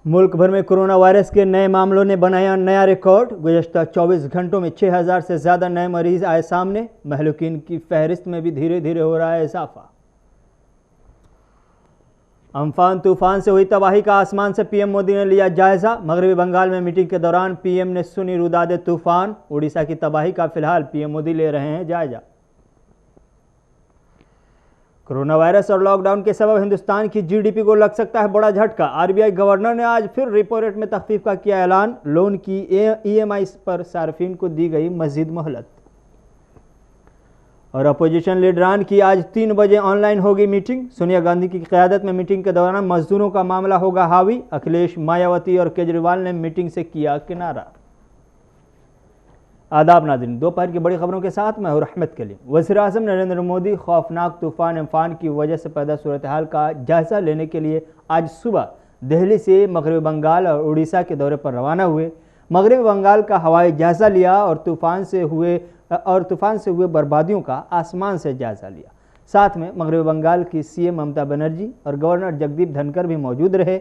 मुल्क भर में कोरोना वायरस के नए मामलों ने बनाया नया रिकॉर्ड। गुज़श्ता 24 घंटों में 6000 से ज़्यादा नए मरीज आए सामने। महलूकीन की फहरिस्त में भी धीरे धीरे हो रहा है इजाफा। अम्फान तूफान से हुई तबाही का आसमान से पीएम मोदी ने लिया जायजा। मगरबी बंगाल में मीटिंग के दौरान पीएम ने सुनी रुदादे तूफान। उड़ीसा की तबाही का फिलहाल पीएम मोदी ले रहे हैं जायजा। कोरोना वायरस और लॉकडाउन के सबब हिंदुस्तान की जीडीपी को लग सकता है बड़ा झटका। आरबीआई गवर्नर ने आज फिर रेपो रेट में तख्फीफ का किया ऐलान। लोन की ईएमआई पर सार्फिन को दी गई मजीद मोहलत। और अपोजिशन लीडरान की आज 3 बजे ऑनलाइन होगी मीटिंग। सोनिया गांधी की क़यादत में मीटिंग के दौरान मजदूरों का मामला होगा हावी। अखिलेश, मायावती और केजरीवाल ने मीटिंग से किया किनारा। आदाब नाज़रीन, दोपहर की बड़ी खबरों के साथ मैं हूं अहमद कलीम। वज़ीर-ए-आज़म नरेंद्र मोदी खौफनाक तूफान अम्फान की वजह से पैदा सूरत हाल का जायजा लेने के लिए आज सुबह दिल्ली से मगरबी बंगाल और उड़ीसा के दौरे पर रवाना हुए। मगरबी बंगाल का हवाई जायजा लिया और तूफान से हुए बर्बादियों का आसमान से जायजा लिया। साथ में मगरबी बंगाल की सीएम ममता बनर्जी और गवर्नर जगदीप धनखड़ भी मौजूद रहे।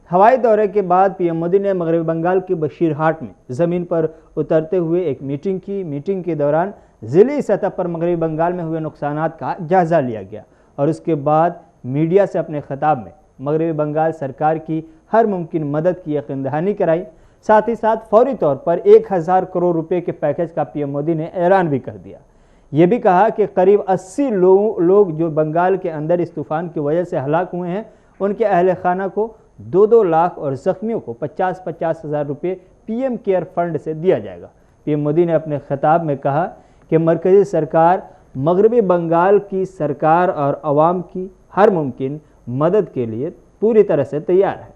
हवाई दौरे के बाद पीएम मोदी ने मगरबी बंगाल के बशीरहाट में ज़मीन पर उतरते हुए एक मीटिंग की। मीटिंग के दौरान ज़िली सतह पर मगरबी बंगाल में हुए नुकसानात का जायजा लिया गया और उसके बाद मीडिया से अपने खिताब में मगरबी बंगाल सरकार की हर मुमकिन मदद की यकीन दहानी कराई। साथ ही साथ फौरी तौर पर 1000 करोड़ रुपए के पैकेज का पीएम मोदी ने ऐलान भी कर दिया। ये भी कहा कि करीब 80 लोग जो बंगाल के अंदर इस तूफान की वजह से हलाक हुए हैं, उनके अहल खाना को 2-2 लाख और जख्मियों को 50-50 हज़ार रुपये पीएम केयर फंड से दिया जाएगा। पीएम मोदी ने अपने खिताब में कहा कि मरकजी सरकार मगरबी बंगाल की सरकार और अवाम की हर मुमकिन मदद के लिए पूरी तरह से तैयार है।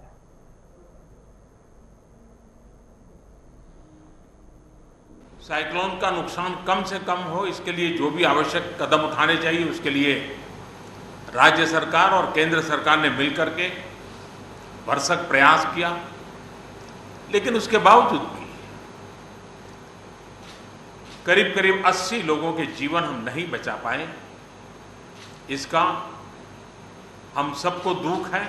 साइक्लोन का नुकसान कम से कम हो, इसके लिए जो भी आवश्यक कदम उठाने चाहिए उसके लिए राज्य सरकार और केंद्र सरकार ने मिलकर के भरसक प्रयास किया। लेकिन उसके बावजूद भी करीब करीब 80 लोगों के जीवन हम नहीं बचा पाए। इसका हम सबको दुख है।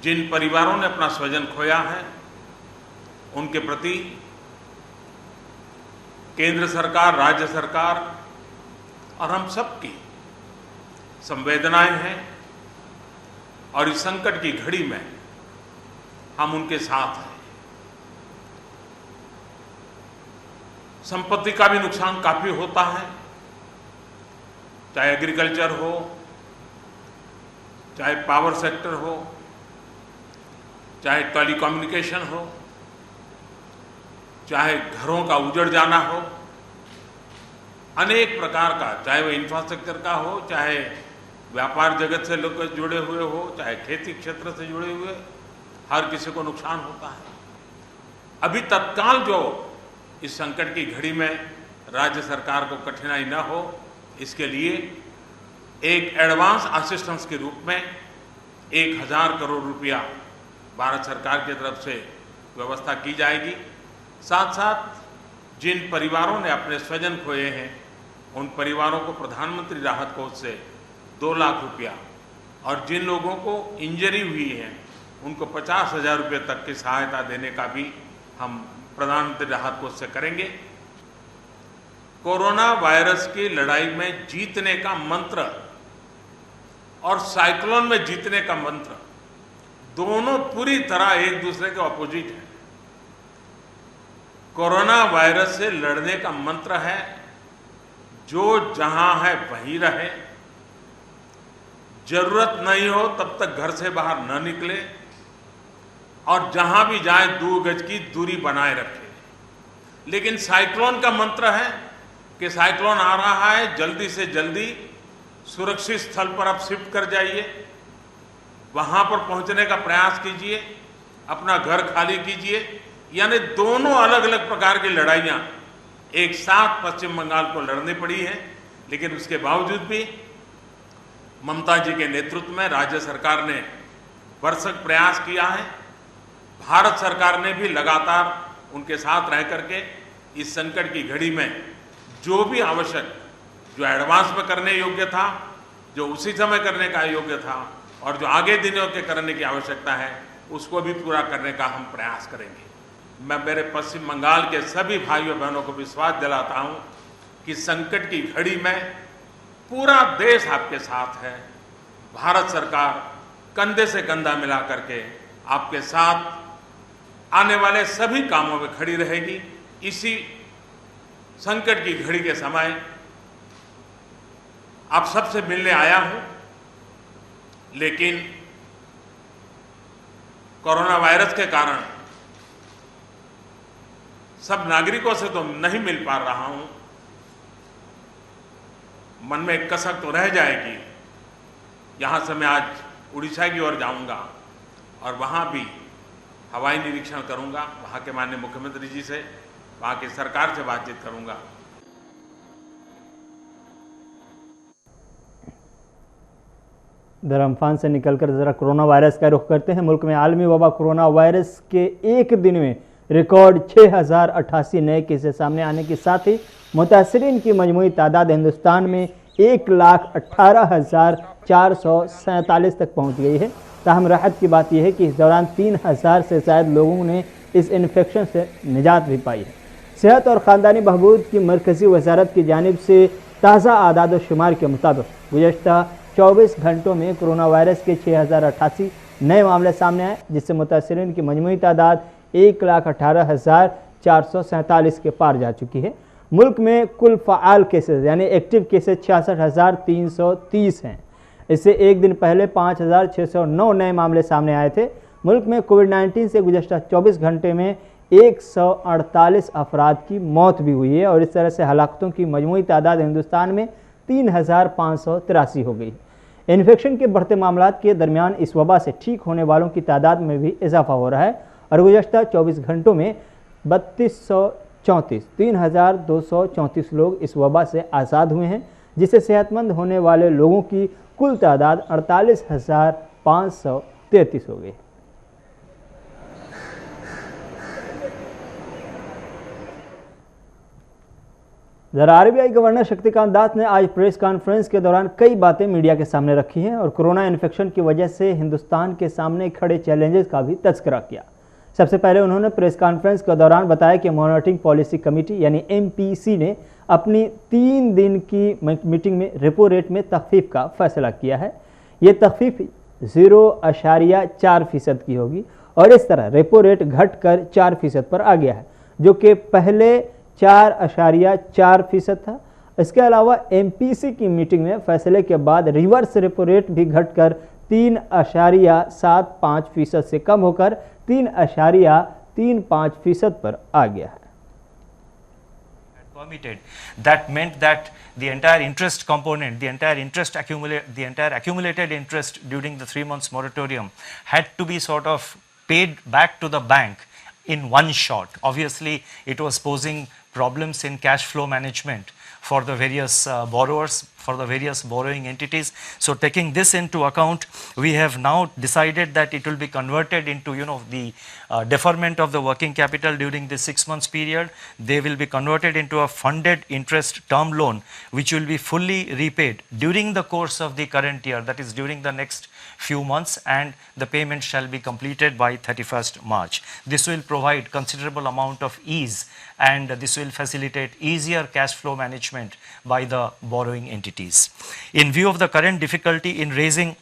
जिन परिवारों ने अपना स्वजन खोया है उनके प्रति केंद्र सरकार, राज्य सरकार और हम सबकी संवेदनाएं हैं और इस संकट की घड़ी में हम उनके साथ हैं। संपत्ति का भी नुकसान काफी होता है, चाहे एग्रीकल्चर हो, चाहे पावर सेक्टर हो, चाहे टेलीकम्युनिकेशन हो, चाहे घरों का उजड़ जाना हो, अनेक प्रकार का, चाहे वो इंफ्रास्ट्रक्चर का हो, चाहे व्यापार जगत से लोग जुड़े हुए हो, चाहे खेती क्षेत्र से जुड़े हुए, हर किसी को नुकसान होता है। अभी तत्काल जो इस संकट की घड़ी में राज्य सरकार को कठिनाई न हो, इसके लिए एक एडवांस असिस्टेंस के रूप में 1000 करोड़ रुपया भारत सरकार की तरफ से व्यवस्था की जाएगी। साथ साथ जिन परिवारों ने अपने स्वजन खोए हैं उन परिवारों को प्रधानमंत्री राहत कोष से 2 लाख रुपया और जिन लोगों को इंजरी हुई है उनको 50,000 रुपये तक की सहायता देने का भी हम प्रधानमंत्री राहत कोष से करेंगे। कोरोना वायरस की लड़ाई में जीतने का मंत्र और साइक्लोन में जीतने का मंत्र दोनों पूरी तरह एक दूसरे के ऑपोजिट हैं। कोरोना वायरस से लड़ने का मंत्र है जो जहां है वहीं रहे, जरूरत नहीं हो तब तक घर से बाहर न निकले और जहां भी जाए 2 गज की दूरी बनाए रखे। लेकिन साइक्लोन का मंत्र है कि साइक्लोन आ रहा है, जल्दी से जल्दी सुरक्षित स्थल पर आप शिफ्ट कर जाइए, वहां पर पहुंचने का प्रयास कीजिए, अपना घर खाली कीजिए। यानी दोनों अलग अलग प्रकार की लड़ाइयां एक साथ पश्चिम बंगाल को लड़नी पड़ी है। लेकिन उसके बावजूद भी ममता जी के नेतृत्व में राज्य सरकार ने भरसक प्रयास किया है। भारत सरकार ने भी लगातार उनके साथ रह करके इस संकट की घड़ी में जो भी आवश्यक, जो एडवांस में करने योग्य था, जो उसी समय करने का योग्य था और जो आगे दिनों के करने की आवश्यकता है, उसको भी पूरा करने का हम प्रयास करेंगे। मैं मेरे पश्चिम बंगाल के सभी भाइयों बहनों को विश्वास दिलाता हूं कि संकट की घड़ी में पूरा देश आपके साथ है। भारत सरकार कंधे से कंधा मिला करके आपके साथ आने वाले सभी कामों में खड़ी रहेगी। इसी संकट की घड़ी के समय आप सबसे मिलने आया हूं, लेकिन कोरोना वायरस के कारण सब नागरिकों से तो नहीं मिल पा रहा हूं। मन में एक कसक तो रह जाएगी। यहां से मैं आज उड़ीसा की ओर जाऊंगा और वहां भी हवाई निरीक्षण करूंगा, वहां के माननीय मुख्यमंत्री जी से, वहां की सरकार से बातचीत करूंगा। धर्मफान से निकलकर जरा कोरोना वायरस का रुख करते हैं। मुल्क में आलमी वबा कोरोना वायरस के एक दिन में रिकॉर्ड 6088 नए केसेस सामने आने के साथ ही मुतासरीन की मजमूई तादाद हिंदुस्तान में 1,18,447 तक पहुंच गई है। ताहम राहत की बात यह है कि इस दौरान 3000 से शायद लोगों ने इस इन्फेक्शन से निजात भी पाई है। सेहत और ख़ानदानी बहबूद की मरकज़ी वजारत की जानिब से ताज़ा आदाद व शुमार के मुताबिक गुज़श्ता 24 घंटों में कोरोना वायरस के 6088 नए मामले सामने आए, जिससे मुतासरीन की मजमूई तादाद 1,18,447 के पार जा चुकी है। मुल्क में कुल फ़आल केसेस यानी एक्टिव केसेस 66,330 हैं। इससे एक दिन पहले 5,609 नए मामले सामने आए थे। मुल्क में कोविड-19 से गुज़श्ता 24 घंटे में 148 अफराद की मौत भी हुई है और इस तरह से हलाकतों की मजमूई तादाद हिंदुस्तान में 3,583 हो गई। इन्फेक्शन के बढ़ते मामलात के दरमियान इस वबा से ठीक होने वालों की तादाद में भी इजाफा हो रहा है और गुज़श्ता 24 घंटों में 3,234 लोग इस वबा से आज़ाद हुए हैं, जिससे सेहतमंद होने वाले लोगों की कुल तादाद 48,533 हो गई। ज़रा आरबीआई गवर्नर शक्तिकांत दास ने आज प्रेस कॉन्फ्रेंस के दौरान कई बातें मीडिया के सामने रखी हैं और कोरोना इन्फेक्शन की वजह से हिंदुस्तान के सामने खड़े चैलेंजेस का भी तज़किरा किया। सबसे पहले उन्होंने प्रेस कॉन्फ्रेंस के दौरान बताया कि मॉनिटरिंग पॉलिसी कमेटी यानी MPC ने अपनी 3 दिन की मीटिंग में रेपो रेट में तखफीफ का फैसला किया है। ये तखफीफ 0.4% की होगी और इस तरह रेपो रेट घटकर 4% पर आ गया है, जो कि पहले 4.4% था। इसके अलावा MPC की मीटिंग में फैसले के बाद रिवर्स रेपो रेट भी घटकर 3.75% से कम होकर 3.35% पर आ गया है। Permitted. That meant that the entire interest component, the entire accumulated interest during the 3 months moratorium had to be sort of paid back to the bank in one shot. Obviously, it was posing problems in cash flow management for the various borrowers, for the various borrowing entities. So taking this into account, we have now decided that it will be converted into, the deferment of the working capital during this 6 months period. They will be converted into a funded interest term loan, which will be fully repaid during the course of the current year, that is during the next few months, and the payment shall be completed by 31st March. This will provide considerable amount of ease, and this will facilitate easier cash flow management by the borrowing entities. In view of the current difficulty in raising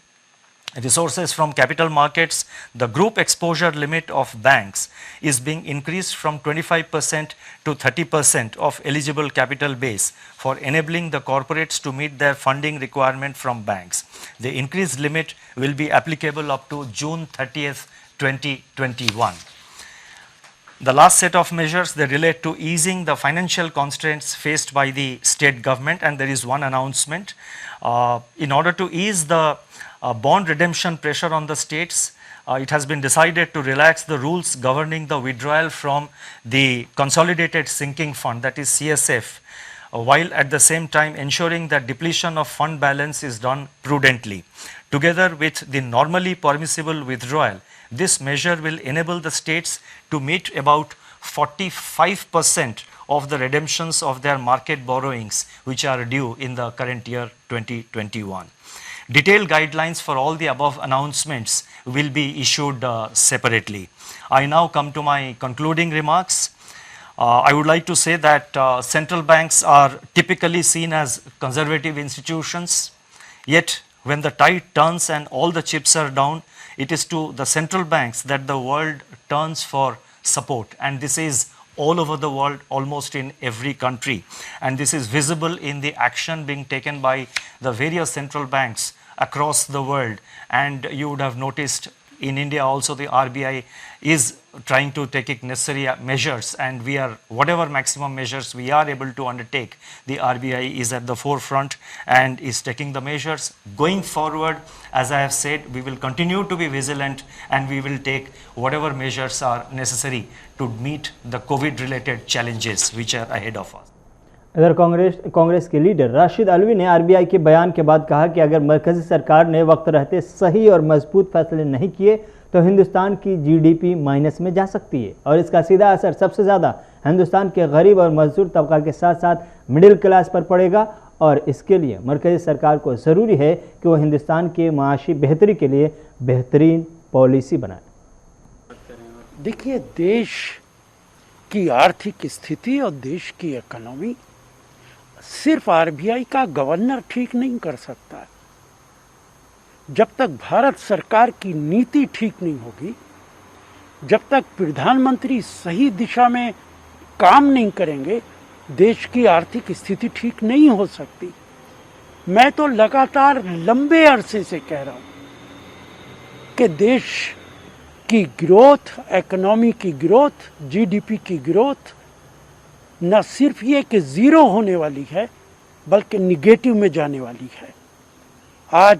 resources from capital markets, the group exposure limit of banks is being increased from 25% to 30% of eligible capital base for enabling the corporates to meet their funding requirement from banks. The increased limit will be applicable up to June 30th, 2021. The last set of measures, they relate to easing the financial constraints faced by the state government, and there is one announcement. In order to ease the bond redemption pressure on the states, it has been decided to relax the rules governing the withdrawal from the Consolidated Sinking Fund, that is CSF, while at the same time ensuring that depletion of fund balance is done prudently. Together with the normally permissible withdrawal, this measure will enable the states to meet about 45% of the redemptions of their market borrowings which are due in the current year 2021. Detailed guidelines for all the above announcements will be issued separately. I now come to my concluding remarks. I would like to say that central banks are typically seen as conservative institutions, yet when the tide turns and all the chips are down, it is to the central banks that the world turns for support, and this is all over the world, almost in every country, and this is visible in the action being taken by the various central banks across the world. And you would have noticed in India also the RBI is trying to take necessary measures, and we are, whatever maximum measures we are able to undertake, the RBI is at the forefront and is taking the measures. Going forward, as I have said, we will continue to be vigilant and we will take whatever measures are necessary to meet the COVID related challenges which are ahead of us. इधर कांग्रेस के leader Rashid Alvi ने RBI के बयान के बाद कहा कि अगर मरकजी सरकार ने वक्त रहते सही और मजबूत फैसले नहीं किए तो हिंदुस्तान की जीडीपी माइनस में जा सकती है और इसका सीधा असर सबसे ज़्यादा हिंदुस्तान के गरीब और मजदूर तबका के साथ साथ मिडिल क्लास पर पड़ेगा और इसके लिए मरकजी सरकार को ज़रूरी है कि वह हिंदुस्तान के माशी बेहतरी के लिए बेहतरीन पॉलिसी बनाए। देखिए, देश की आर्थिक स्थिति और देश की इकोनॉमी सिर्फ आरबीआई का गवर्नर ठीक नहीं कर सकता है। जब तक भारत सरकार की नीति ठीक नहीं होगी, जब तक प्रधानमंत्री सही दिशा में काम नहीं करेंगे, देश की आर्थिक स्थिति ठीक नहीं हो सकती। मैं तो लगातार लंबे अरसे से कह रहा हूं कि देश की ग्रोथ, इकोनॉमी की ग्रोथ, जीडीपी की ग्रोथ न सिर्फ ये कि ज़ीरो होने वाली है बल्कि निगेटिव में जाने वाली है। आज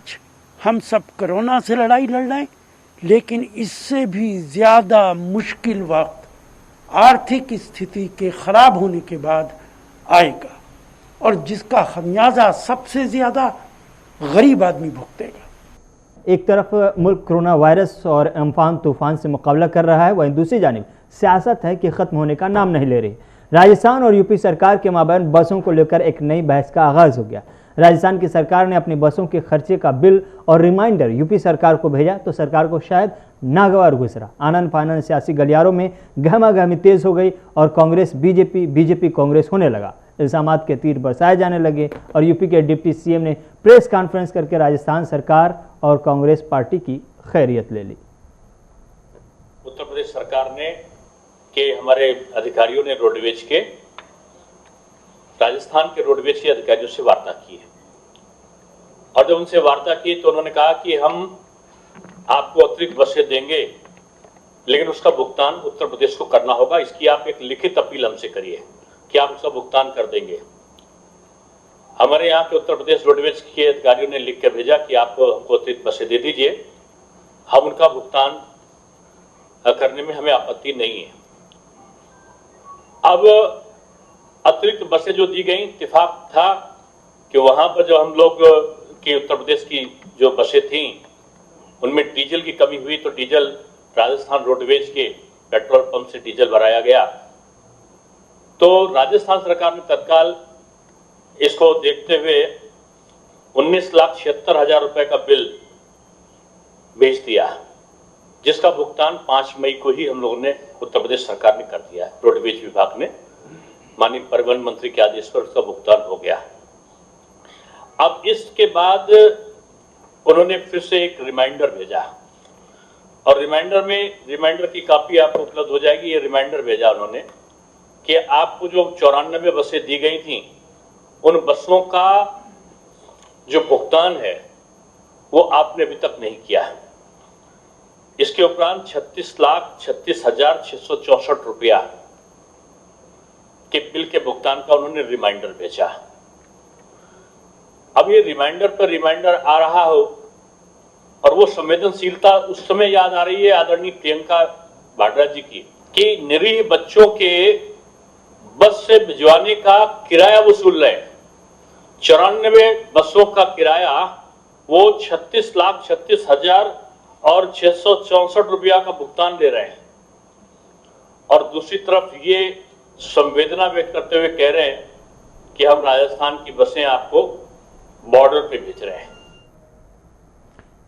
हम सब कोरोना से लड़ाई लड़ रहे हैं, लेकिन इससे भी ज़्यादा मुश्किल वक्त आर्थिक स्थिति के ख़राब होने के बाद आएगा और जिसका खमियाजा सबसे ज़्यादा गरीब आदमी भुगतेगा। एक तरफ मुल्क कोरोना वायरस और अम्फान तूफान से मुकाबला कर रहा है, वहीं दूसरी जानिब सियासत है कि ख़त्म होने का नाम नहीं ले रही। राजस्थान और यूपी सरकार के माबैन बसों को लेकर एक नई बहस का आगाज़ हो गया। राजस्थान की सरकार ने अपनी बसों के खर्चे का बिल और रिमाइंडर यूपी सरकार को भेजा तो सरकार को शायद नागवार गुजरा। आनन फानन सियासी गलियारों में गहमागहमी तेज हो गई और कांग्रेस बीजेपी कांग्रेस होने लगा। इल्जामात के तीर बरसाए जाने लगे और यूपी के डिप्टी सीएम ने प्रेस कॉन्फ्रेंस करके राजस्थान सरकार और कांग्रेस पार्टी की खैरियत ले ली। उत्तर प्रदेश सरकार ने के हमारे अधिकारियों ने रोडवेज के राजस्थान के रोडवेज के अधिकारियों से वार्ता की है और जब उनसे वार्ता की तो उन्होंने कहा कि हम आपको अतिरिक्त बसें देंगे, लेकिन उसका भुगतान उत्तर प्रदेश को करना होगा। इसकी आप एक लिखित अपील हमसे करिए कि आप उसका भुगतान कर देंगे। हमारे यहाँ के उत्तर प्रदेश रोडवेज के अधिकारियों ने लिख कर भेजा कि आप हमको अतिरिक्त बसें दे दीजिए, हम उनका भुगतान करने में हमें आपत्ति नहीं है। अब अतिरिक्त बसें जो दी गई, इत्तेफाक था कि वहां पर जो हम लोग की उत्तर प्रदेश की जो बसें थीं उनमें डीजल की कमी हुई तो डीजल राजस्थान रोडवेज के पेट्रोल पंप से डीजल भराया गया। तो राजस्थान सरकार ने तत्काल इसको देखते हुए 19,76,000 रुपए का बिल भेज दिया, जिसका भुगतान 5 मई को ही हम लोगों ने उत्तर प्रदेश सरकार ने कर दिया। रोडवेज विभाग ने माननीय परिवहन मंत्री के आदेश पर उसका भुगतान हो गया। अब इसके बाद उन्होंने फिर से एक रिमाइंडर भेजा और रिमाइंडर की कॉपी आपको उपलब्ध हो जाएगी। ये रिमाइंडर भेजा उन्होंने कि आपको जो 94 बसें दी गई थी उन बसों का जो भुगतान है वो आपने अभी तक नहीं किया। इसके उपरांत 36,36,664 रुपया के बिल के भुगतान का उन्होंने रिमाइंडर भेजा। अब ये रिमाइंडर पर रिमाइंडर आ रहा हो और वो संवेदनशीलता उस समय याद आ रही है आदरणीय प्रियंका वाड्रा जी की कि निरीह बच्चों के बस से भिजवाने का किराया वसूल रहे। 94 बसों का किराया वो 36,36,664 रुपया का भुगतान ले रहे हैं और दूसरी तरफ ये संवेदना व्यक्त करते हुए कह रहे हैं कि हम राजस्थान की बसें आपको बॉर्डर पे भेज रहे हैं।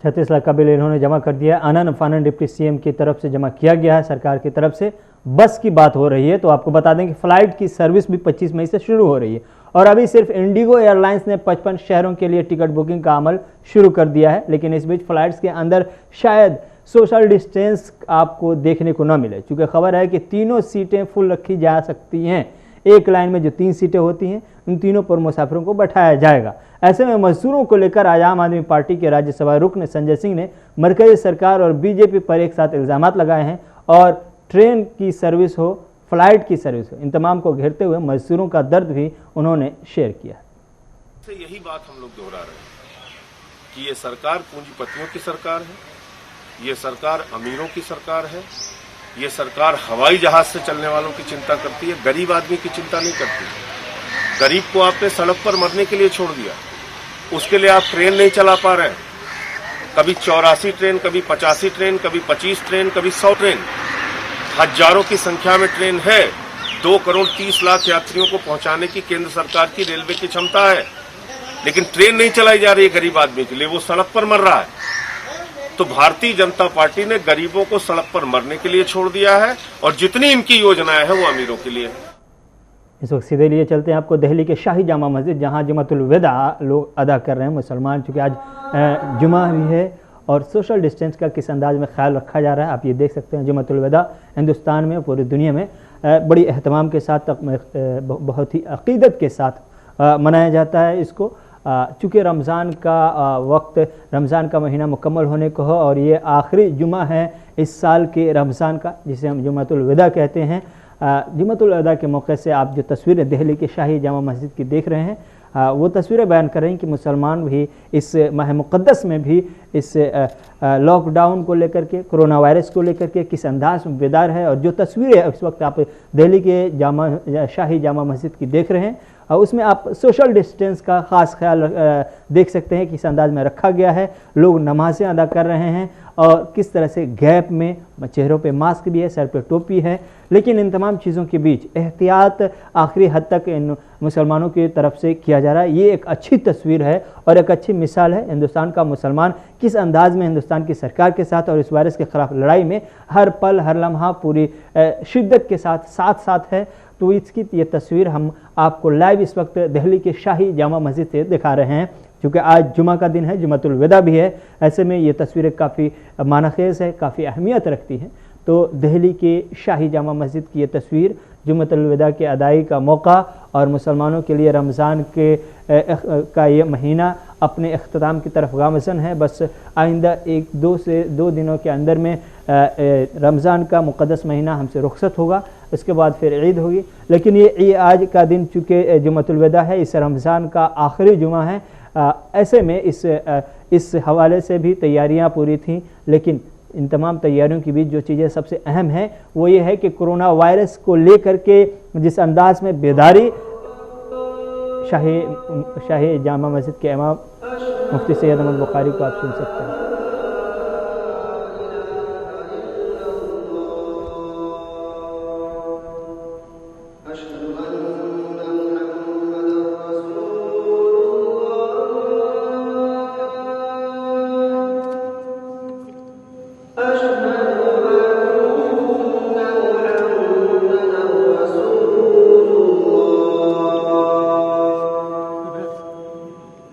36 लाख का बिल इन्होंने जमा कर दिया। आनंद फानन डिप्टी सीएम की तरफ से जमा किया गया है, सरकार की तरफ से। बस की बात हो रही है तो आपको बता दें कि फ्लाइट की सर्विस भी 25 मई से शुरू हो रही है और अभी सिर्फ इंडिगो एयरलाइंस ने 55 शहरों के लिए टिकट बुकिंग का अमल शुरू कर दिया है। लेकिन इस बीच फ्लाइट्स के अंदर शायद सोशल डिस्टेंस आपको देखने को न मिले, क्योंकि खबर है कि तीनों सीटें फुल रखी जा सकती हैं। एक लाइन में जो 3 सीटें होती हैं उन तीनों पर मुसाफिरों को बैठाया जाएगा। ऐसे में मजदूरों को लेकर आज आम आदमी पार्टी के राज्यसभा रुकन संजय सिंह ने मरकजी सरकार और बीजेपी पर एक साथ इल्जाम लगाए हैं और ट्रेन की सर्विस हो, फ्लाइट की सर्विस हो, इन तमाम को घेरते हुए मजदूरों का दर्द भी उन्होंने शेयर किया। यही बात हम लोग दोहरा रहे हैं कि ये सरकार पूंजीपतियों की सरकार है, ये सरकार अमीरों की सरकार है, ये सरकार हवाई जहाज से चलने वालों की चिंता करती है, गरीब आदमी की चिंता नहीं करती। गरीब को आपने सड़क पर मरने के लिए छोड़ दिया, उसके लिए आप ट्रेन नहीं चला पा रहे हैं। कभी 84 ट्रेन, कभी 85 ट्रेन, कभी 25 ट्रेन, कभी 100 ट्रेन, हजारों की संख्या में ट्रेन है। 2 करोड़ 30 लाख यात्रियों को पहुंचाने की केंद्र सरकार की रेलवे की क्षमता है, लेकिन ट्रेन नहीं चलाई जा रही है गरीब आदमी के लिए, वो सड़क पर मर रहा है। तो भारतीय जनता पार्टी ने गरीबों को सड़क पर मरने के लिए छोड़ दिया है और जितनी इनकी योजनाएं हैं वो अमीरों के लिए है। इस वक्त सीधे लिए चलते हैं आपको दिल्ली के शाही जामा मस्जिद, जहां जुमातुल विदा लोग अदा कर रहे हैं मुसलमान, चूँकि आज जुमा भी है और सोशल डिस्टेंस का किस अंदाज में ख्याल रखा जा रहा है आप ये देख सकते हैं। जुमातुल विदा हिंदुस्तान में, पूरी दुनिया में बड़ी एहतमाम के साथ, बहुत ही अकीदत के साथ मनाया जाता है इसको। चूँकि रमज़ान का वक्त, रमज़ान का महीना मुकम्मल होने को हो और ये आखिरी जुमा है इस साल के रमज़ान का, जिसे हम जुमातुल विदा कहते हैं। जुमातुल विदा के मौके से आप जो तस्वीरें दिल्ली के शाही जामा मस्जिद की देख रहे हैं, वो तस्वीरें बयान कर रही हैं कि मुसलमान भी इस माह मुक़द्दस में भी इस लॉकडाउन को लेकर के, कोरोना वायरस को लेकर के किस अंदाज में बेदार है। और जो तस्वीरें इस वक्त आप दिल्ली के शाही जामा मस्जिद की देख रहे हैं, उसमें आप सोशल डिस्टेंस का ख़ास ख्याल देख सकते हैं किस अंदाज में रखा गया है। लोग नमाज़ें अदा कर रहे हैं और किस तरह से गैप में, चेहरों पे मास्क भी है, सर पे टोपी है, लेकिन इन तमाम चीज़ों के बीच एहतियात आखिरी हद तक इन मुसलमानों की तरफ से किया जा रहा है। ये एक अच्छी तस्वीर है और एक अच्छी मिसाल है हिंदुस्तान का मुसलमान किस अंदाज में हिंदुस्तान की सरकार के साथ और इस वायरस के ख़िलाफ़ लड़ाई में हर पल हर लम्हा पूरी शिद्दत के साथ है। तो इसकी ये तस्वीर हम आपको लाइव इस वक्त दिल्ली के शाही जामा मस्जिद से दिखा रहे हैं, क्योंकि आज जुमा का दिन है, जुमातुल विदा भी है। ऐसे में ये तस्वीरें काफ़ी मानाखेज़ है, काफ़ी अहमियत रखती हैं। तो दिल्ली के शाही जामा मस्जिद की ये तस्वीर जुमातुल विदा के अदाई का मौका और मुसलमानों के लिए रमज़ान का ये महीना अपने अख्ताम की तरफ गामज़न है। बस आइंदा 1-2 दिनों के अंदर में रमज़ान का मुक़द्दस महीना हमसे रुखसत होगा, इसके बाद फिर ईद होगी। लेकिन ये आज का दिन चूँकि जुमातुल विदा है, इस रमज़ान का आखिरी जुमा है, ऐसे में इस हवाले से भी तैयारियां पूरी थीं। लेकिन इन तमाम तैयारियों के बीच जो चीज़ें सबसे अहम हैं वो ये है कि कोरोना वायरस को लेकर के जिस अंदाज में बेदारी शाही जामा मस्जिद के इमाम मुफ्ती सैयद अहमद बुखारी को आप सुन सकते हैं।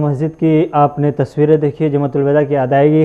मस्जिद की आपने तस्वीरें देखी जमातुल विदा की अदायगी